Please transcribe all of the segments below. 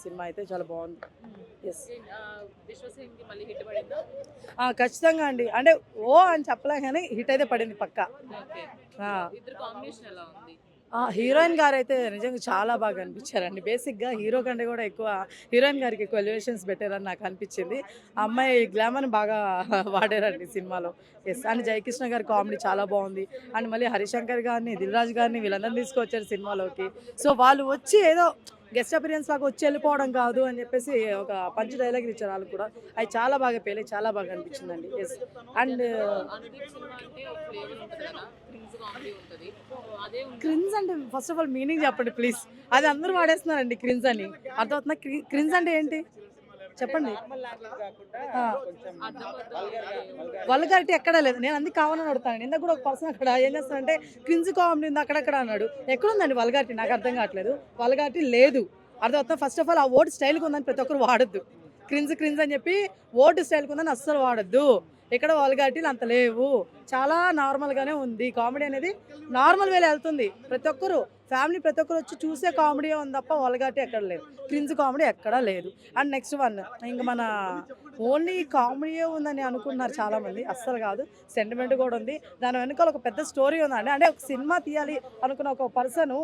Cinema అయితే చాలా బాగుంది. ఎస్ విశ్వసేన్కి మళ్ళీ హిట్ పడిందా? ఖచ్చితంగా అండి. అంటే ఓ అని చెప్పలే కానీ హిట్ అయితే పడింది పక్కా. ఓకే. ఆ, ఇద్దరు కాంబినేషన్ ఎలా ఉంది? హీరోయిన్ గారు అయితే నిజంగా చాలా బాగా అనిపించారండి. బేసిక్గా హీరో కంటే కూడా ఎక్కువ హీరోయిన్ గారికి ఎక్కువ ఎలివేషన్స్ పెట్టారని నాకు అనిపించింది. ఆ అమ్మాయి గ్లామర్ని బాగా వాడారండి సినిమాలో. ఎస్ అండ్ జయకృష్ణ గారి కామెడీ చాలా బాగుంది. అండ్ మళ్ళీ హరిశంకర్ గారిని, దిల్ రాజు గారిని వీళ్ళందరినీ తీసుకొచ్చారు సినిమాలోకి. సో వాళ్ళు వచ్చి ఏదో గెస్ట్ అపిరియన్స్ లాగా వచ్చి వెళ్ళిపోవడం కాదు అని చెప్పేసి ఒక పంచ్ డైలాగ్ ఇచ్చారు వాళ్ళు కూడా. అవి చాలా బాగా పేలి చాలా బాగా అనిపించిందండి. ఎస్ అండ్ అనుదీప్ సినిమా అంటే ఒక ఫ్లేవర్ ఉంటుంది కదా, క్రింజ్ కామెడీ ఉంటుంది. అదే ఉంది. క్రిన్స్ అంటే ఫస్ట్ ఆఫ్ ఆల్ మీనింగ్ చెప్పండి ప్లీజ్. అది అందరూ వాడేస్తున్నారండి క్రిన్స్ అని. అర్థమవుతుందా? క్రిన్స్ అంటే ఏంటి చెప్పండి. వల్గారిటీ ఎక్కడా లేదు. నేను అందుకు కావాలని అడుగుతాను. ఇందాక కూడా ఒక పర్సన్ అక్కడ ఏం చేస్తానంటే క్రిన్స్ కామెడీ ఉంది అక్కడక్కడ అన్నాడు. ఎక్కడుందండి వల్గారిటీ? నాకు అర్థం కావట్లేదు. వల్గారిటీ లేదు. అర్థమవుతుందా? ఫస్ట్ ఆఫ్ ఆల్ ఆ వర్డ్ స్టైల్గా ఉందని ప్రతి ఒక్కరు వాడొద్దు. క్రిన్స్ అని చెప్పి వర్డ్ స్టైల్గా ఉందని అస్సలు వాడొద్దు. ఇక్కడ వల్గారిటీలు అంత లేవు. చాలా నార్మల్గానే ఉంది. కామెడీ అనేది నార్మల్ వేలో వెళ్తుంది. ప్రతి ఒక్కరు ఫ్యామిలీ ప్రతి ఒక్కరు వచ్చి చూసే కామెడీ ఉంది తప్ప వల్గారిటీ ఎక్కడ లేదు. క్రిన్స్ కామెడీ ఎక్కడా లేదు. అండ్ నెక్స్ట్ వన్ ఇంక మన ఓన్లీ కామెడీయే ఉందని అనుకున్నారు చాలామంది. అస్సలు కాదు. సెంటిమెంట్ కూడా ఉంది. దాని వెనకాల ఒక పెద్ద స్టోరీ ఉందండి. అంటే ఒక సినిమా తీయాలి అనుకున్న ఒక పర్సన్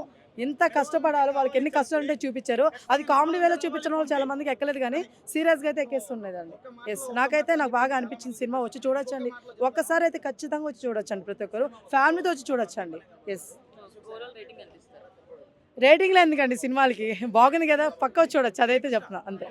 ఎంత కష్టపడాలో, వాళ్ళకి ఎన్ని కష్టాలు ఉంటే చూపించారు. అది కామెడీ వేలో చూపించడం వల్ల చాలా మందికి ఎక్కలేదు కానీ సీరియస్గా అయితే ఎక్కేస్తుండేదండి. ఎస్ నాకు బాగా అనిపించింది సినిమా. వచ్చి చూడొచ్చండి. ఒక్కసారి అయితే ఖచ్చితంగా వచ్చి చూడొచ్చండి. ప్రతి ఒక్కరు ఫ్యామిలీతో వచ్చి చూడొచ్చండి. ఎస్ ఓవరాల్ రేటింగ్ ఎంత ఇస్తారు? రేటింగ్లో ఎందుకండి సినిమాలకి బాగుంది కదా, పక్క వచ్చి చూడొచ్చు. అదైతే చెప్తున్నా అంతే.